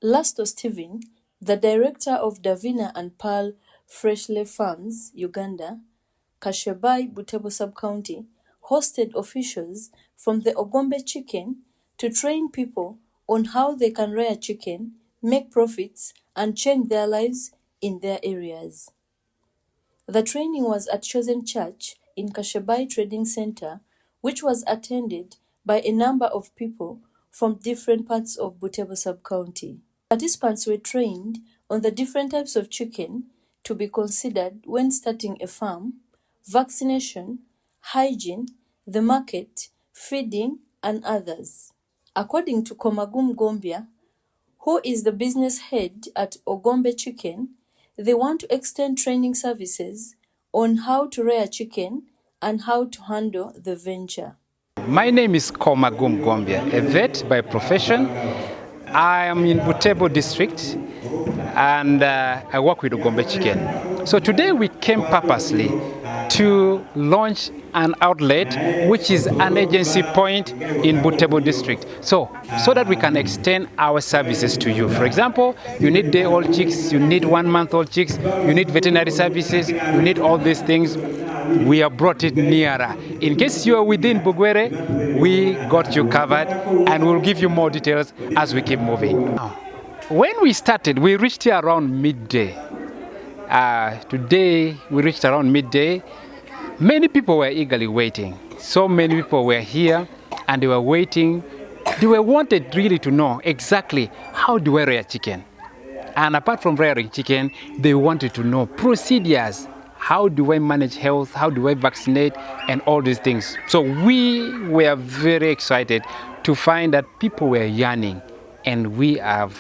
Lasto Stephen, the director of Davina and Pearl Freshly Farms, Uganda, Kashebai, BUTEBO sub-county, hosted officials from the Ogombe chicken to train people on how they can rear chicken, make profits, and change their lives in their areas. The training was at Chosen Church in Kashebai Trading Center, which was attended by a number of people from different parts of BUTEBO sub-county. Participants were trained on the different types of chicken to be considered when starting a farm, vaccination, hygiene, the market, feeding, and others. According to Komagum Gombia, who is the business head at Ogombe Chicken, they want to extend training services on how to rear chicken and how to handle the venture. My name is Komagum Gombia, a vet by profession. I am in BUTEBO district and I work with Ogombe Chicken. So today we came purposely to launch an outlet which is an agency point in BUTEBO district. So that we can extend our services to you. For example, you need day-old chicks, you need 1-month-old chicks, you need veterinary services, you need all these things. We have brought it nearer. In case you are within Bugwere, we got you covered and we'll give you more details as we keep moving. When we started, we reached here around midday. Today, we reached around midday. Many people were eagerly waiting. So many people were here and they were waiting. They were wanted really to know exactly how do I rear chicken. And apart from rearing chicken, they wanted to know procedures. How do I manage health? How do I vaccinate? And all these things. So we were very excited to find that people were yearning, and we have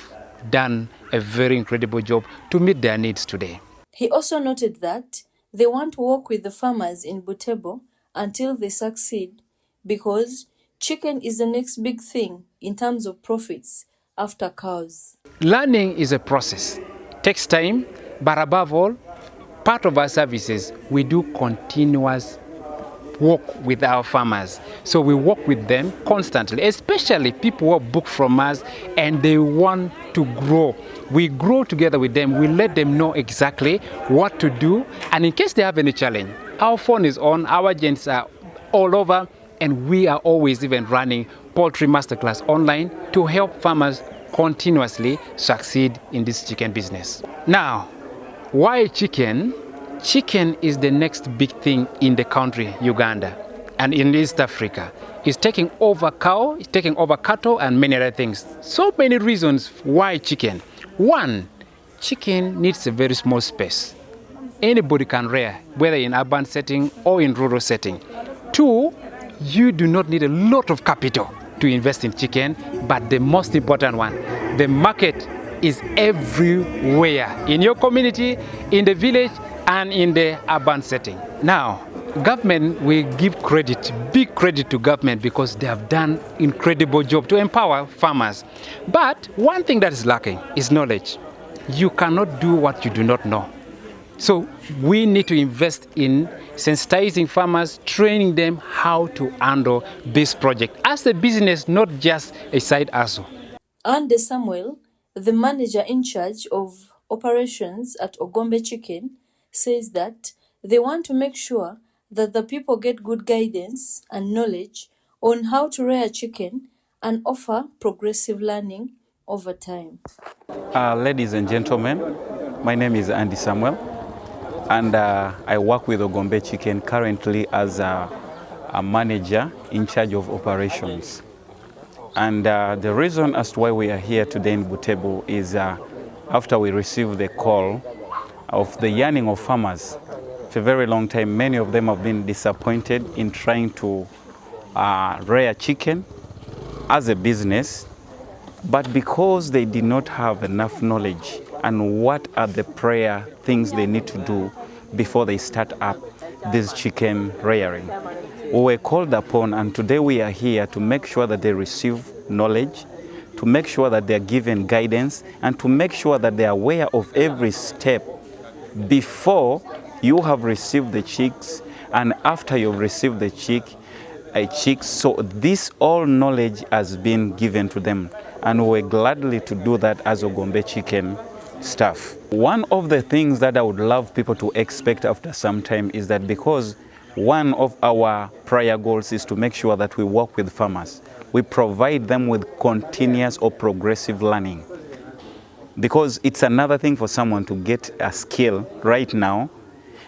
done a very incredible job to meet their needs today. He also noted that they want to work with the farmers in BUTEBO until they succeed, because chicken is the next big thing in terms of profits after cows. Learning is a process. It takes time, but above all, part of our services, we do continuous work with our farmers. So we work with them constantly, especially people who are booked from us and they want to grow. We grow together with them. We let them know exactly what to do. And in case they have any challenge, our phone is on, our agents are all over, and we are always even running poultry masterclass online to help farmers continuously succeed in this chicken business. Now, why chicken? Chicken is the next big thing in the country, Uganda, and in East Africa. It's taking over cow, it's taking over cattle, and many other things. So many reasons why chicken. One, chicken needs a very small space. Anybody can rear, whether in urban setting or in rural setting. Two, you do not need a lot of capital to invest in chicken, but the most important one, the market is everywhere, in your community, in the village, and in the urban setting. Now, government, we give credit, big credit to government, because they have done incredible job to empower farmers. But one thing that is lacking is knowledge. You cannot do what you do not know. So we need to invest in sensitizing farmers, training them how to handle this project as a business, not just a side hustle. Ande Samuel, the manager in charge of operations at Ogombe Chicken, says that they want to make sure that the people get good guidance and knowledge on how to rear chicken and offer progressive learning over time. Ladies and gentlemen, my name is Andy Samuel, and I work with Ogombe Chicken currently as a manager in charge of operations. And the reason as to why we are here today in BUTEBO is after we received the call of the yearning of farmers. For a very long time, many of them have been disappointed in trying to rear chicken as a business, but because they did not have enough knowledge and what are the prior things they need to do before they start up this chicken rearing. We were called upon, and today we are here to make sure that they receive knowledge, to make sure that they are given guidance, and to make sure that they are aware of every step before you have received the chicks and after you've received the chicks. So this all knowledge has been given to them. and we're gladly to do that as Ogombe Chicken staff. One of the things that I would love people to expect after some time is that because one of our prior goals is to make sure that we work with farmers, we provide them with continuous or progressive learning. Because it's another thing for someone to get a skill right now,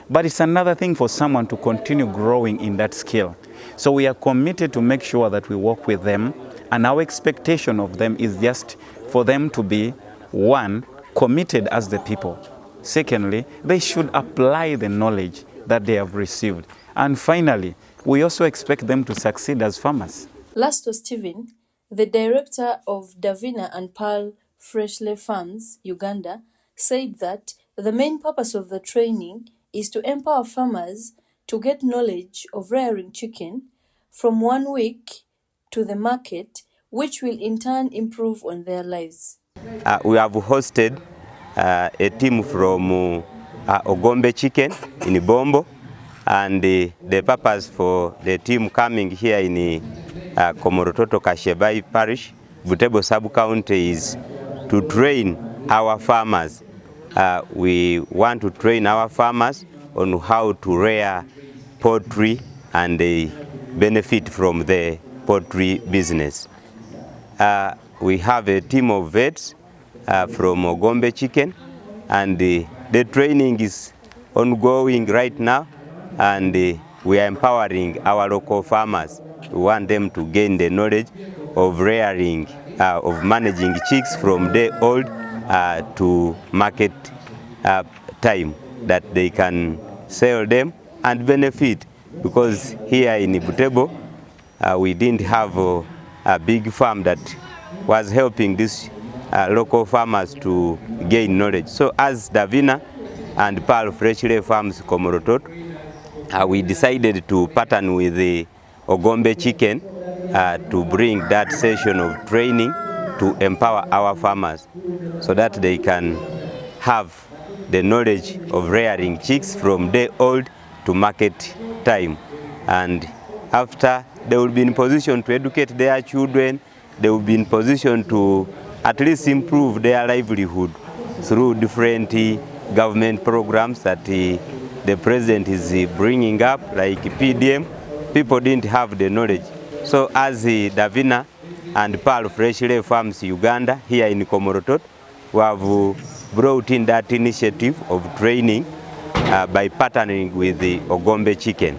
but it's another thing for someone to continue growing in that skill. So we are committed to make sure that we work with them, and our expectation of them is just for them to be, one, committed as the people. Secondly, they should apply the knowledge that they have received. And finally, we also expect them to succeed as farmers. Lasto Stephen, the director of Davina and Pearl Freshly Farms, Uganda, said that the main purpose of the training is to empower farmers to get knowledge of rearing chicken from 1 week to the market, which will in turn improve on their lives. We have hosted a team from Ogombe Chicken in Bombo, and the purpose for the team coming here in Komorototo Kashebai Parish, BUTEBO sub-county, is to train our farmers. We want to train our farmers on how to rear poultry and they benefit from the poultry business. We have a team of vets from Ogombe Chicken, and the training is ongoing right now, and we are empowering our local farmers. We want them to gain the knowledge of rearing, of managing chicks from day old to market time, that they can sell them and benefit. Because here in BUTEBO, we didn't have a big farm that was helping these local farmers to gain knowledge. So as Davina and Pearl Freshly Farms Komorotot, we decided to partner with the Ogombe Chicken to bring that session of training to empower our farmers so that they can have the knowledge of rearing chicks from day old to market time. And after, they will be in position to educate their children, they will be in position to at least improve their livelihood through different government programs that the president is bringing up, like PDM. People didn't have the knowledge. So as Davina and Pearl Freshly Farms Uganda here in Komorotot, we have brought in that initiative of training by partnering with the Ogombe Chicken.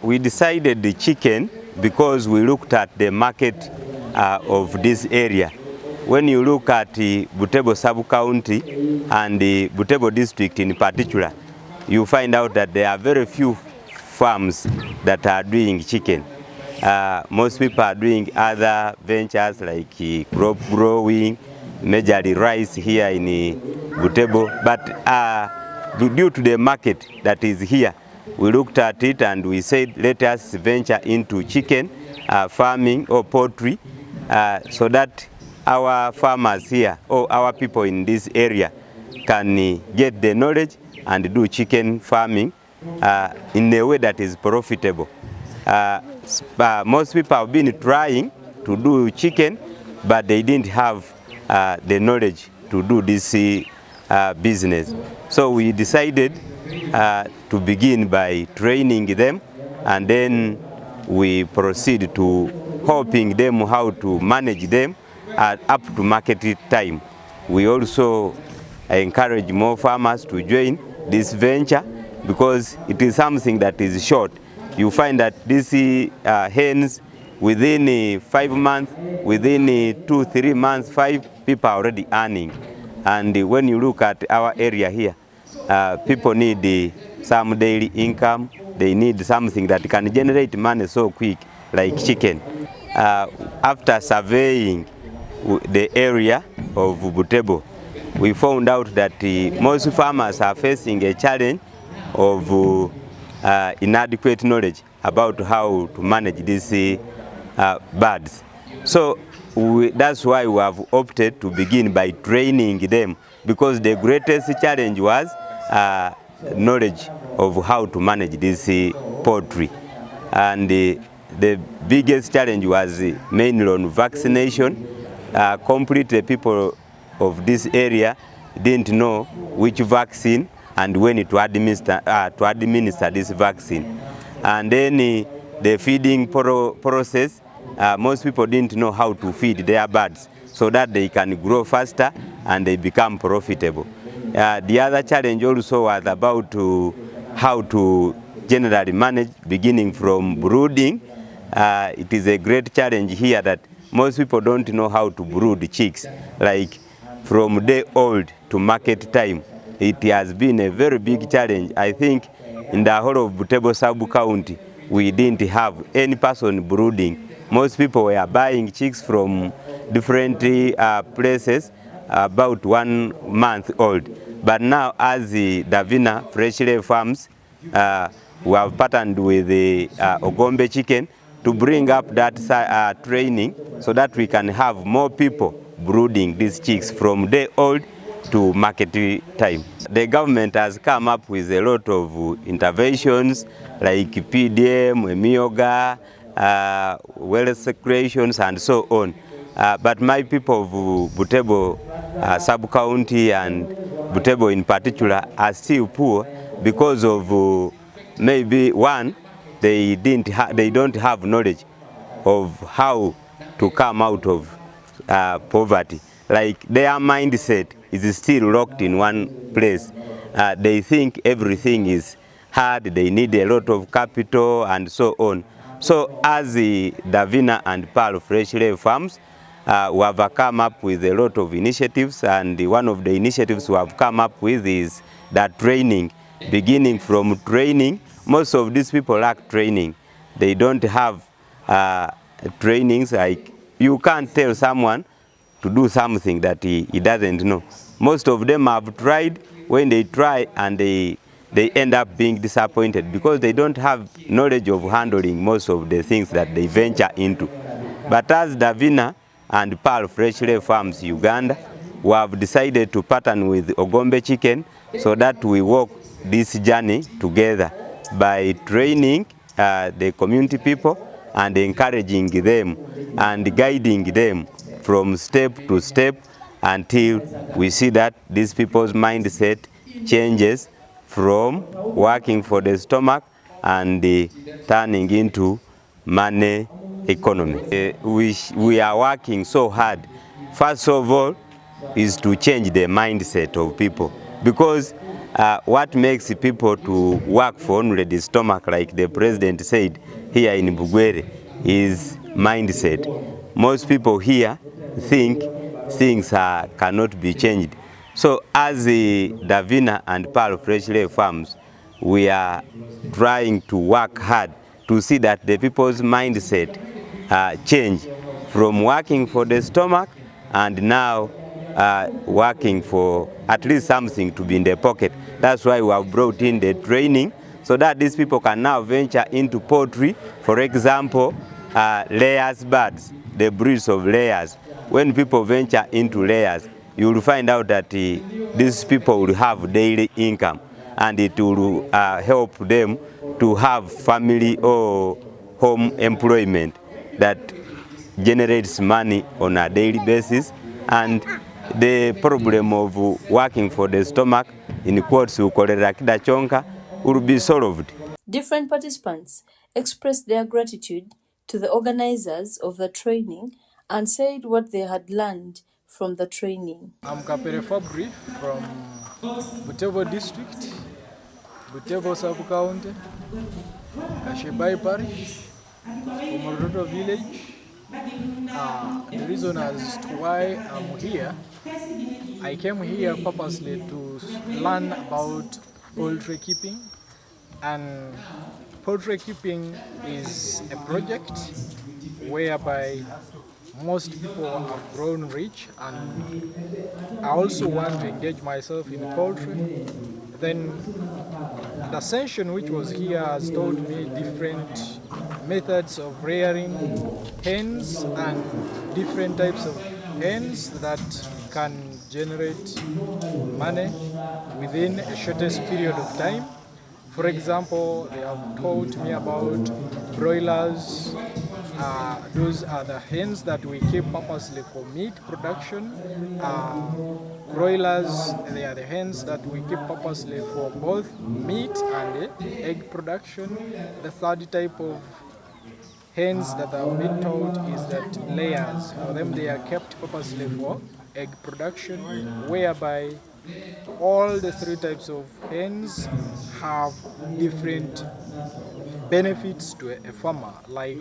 We decided the chicken because we looked at the market of this area. When you look at the BUTEBO sub-county and the BUTEBO district in particular, you find out that there are very few farms that are doing chicken. Most people are doing other ventures like crop growing, majorly rice here in BUTEBO, but due to the market that is here, we looked at it and we said, let us venture into chicken farming or poultry so that our farmers here or our people in this area can get the knowledge and do chicken farming in a way that is profitable. Most people have been trying to do chicken, but they didn't have the knowledge to do this business. So we decided to begin by training them, and then we proceed to helping them how to manage them up to market time. We also encourage more farmers to join this venture because it is something that is short. You find that these hens within 5 months, within 2-3 months, 5 people are already earning. And when you look at our area here, people need some daily income. They need something that can generate money so quick, like chicken. After surveying the area of BUTEBO, we found out that most farmers are facing a challenge of inadequate knowledge about how to manage these birds. So that's why we have opted to begin by training them, because the greatest challenge was knowledge of how to manage this poultry. And the biggest challenge was mainly on vaccination completely people of this area didn't know which vaccine and when to administer this vaccine. And then the feeding process, most people didn't know how to feed their birds so that they can grow faster and they become profitable. The other challenge also was about how to generally manage, beginning from brooding. It is a great challenge here that most people don't know how to brood chicks, like from day old to market time. It has been a very big challenge. I think in the whole of BUTEBO sub-county, we didn't have any person brooding. Most people were buying chicks from different places about 1 month old. But now, as the Davina Fresh-Lay Farms, we have partnered with the Ogombe chicken to bring up that training so that we can have more people brooding these chicks from day old to market time. The government has come up with a lot of interventions like PDM, Emioga, wellness creations and so on. But my people of BUTEBO sub-county and BUTEBO in particular are still poor because of maybe one, they don't have knowledge of how to come out of poverty. Like their mindset is still locked in one place. They think everything is hard, they need a lot of capital and so on. So as the Davina and Pearl Fresh-Lay Farms, we have come up with a lot of initiatives, and one of the initiatives we have come up with is that training. Beginning from training, most of these people lack training. They don't have trainings. Like you can't tell someone to do something that he doesn't know. Most of them have tried. When they try and they end up being disappointed because they don't have knowledge of handling most of the things that they venture into. But as Davina and Pearl Fresh-Lay Farms Uganda, we have decided to partner with Ogombe Chicken so that we walk this journey together by training the community people and encouraging them and guiding them from step to step until we see that these people's mindset changes from working for the stomach and turning into money economy. We are working so hard. First of all, is to change the mindset of people, because what makes people to work for only the stomach, like the president said here in Bugwere, is mindset. Most people here think things cannot be changed. So as the Davina and Pearl Fresh-Lay Farms, we are trying to work hard to see that the people's mindset change from working for the stomach and now working for at least something to be in the pocket. That's why we have brought in the training so that these people can now venture into poultry. For example, layers birds, the breeds of layers. When people venture into layers, you will find out that these people will have daily income, and it will help them to have family or home employment that generates money on a daily basis, and the problem of working for the stomach, in quotes, kidachonka, will be solved. Different participants expressed their gratitude to the organizers of the training and said what they had learned from the training. I'm Kapere Fabri from BUTEBO district, BUTEBO sub-county, Kashebai parish, Omoroto village. The reason as to why I'm here, I came here purposely to learn about poultry keeping. And poultry keeping is a project whereby most people have grown rich, and I also want to engage myself in poultry. Then the session which was here has taught me different methods of rearing hens and different types of hens that can generate money within a shortest period of time. For example, they have taught me about broilers, Those are the hens that we keep purposely for meat production. Broilers, they are the hens that we keep purposely for both meat and egg production. The third type of hens that I've been told is that layers. For them, they are kept purposely for egg production, whereby all the three types of hens have different benefits to a farmer. Like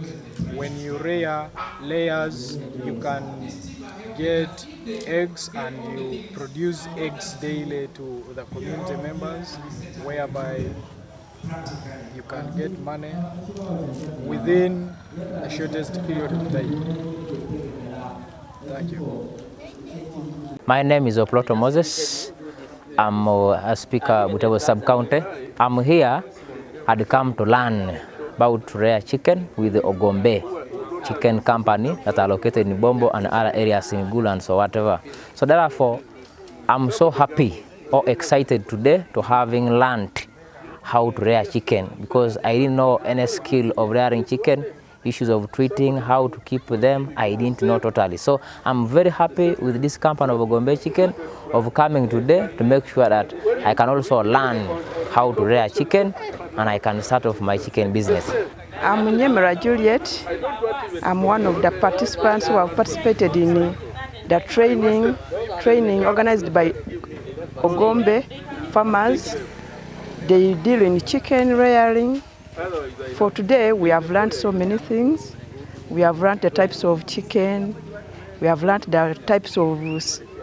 when you rear layers, you can get eggs and you produce eggs daily to the community members, whereby you can get money within the shortest period of time. Thank you. My name is Oploto Moses. I'm a speaker BUTEBO sub-county. I'm here. I'd come to learn about rare chicken with the Ogombe chicken company that are located in Bombo and other areas in Gulands or whatever. So therefore, I'm so happy or excited today to having learned how to rear chicken, because I didn't know any skill of rearing chicken, issues of treating, how to keep them, I didn't know totally. So I'm very happy with this company of Ogombe Chicken of coming today to make sure that I can also learn how to rear chicken and I can start off my chicken business. I'm Nyemera Juliet. I'm one of the participants who have participated in the training organized by Ogombe farmers. They deal in chicken rearing. For today, we have learned so many things. We have learned the types of chicken. We have learned the types of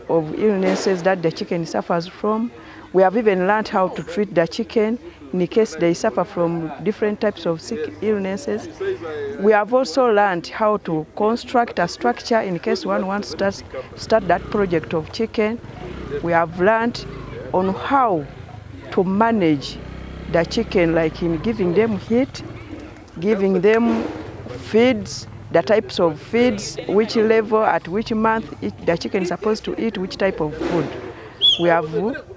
illnesses that the chicken suffers from. We have even learned how to treat the chicken in case they suffer from different types of sick illnesses. We have also learned how to construct a structure in case one wants to start that project of chicken. We have learned on how to manage the chicken, like in giving them heat, giving them feeds, the types of feeds, which level, at which month the chicken is supposed to eat, which type of food. We have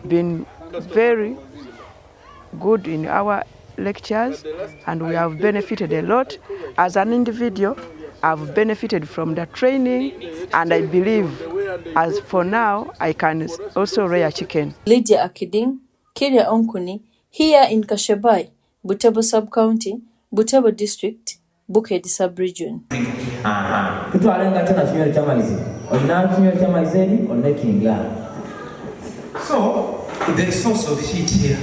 been very good in our lectures and we have benefited a lot. As an individual, I've benefited from the training and I believe as for now, I can also rear chicken. Lydia Akiding, Kiria Onkuni, here in Kashebai, BUTEBO sub-county, BUTEBO district, Bukedi sub-region. So, the source of heat here.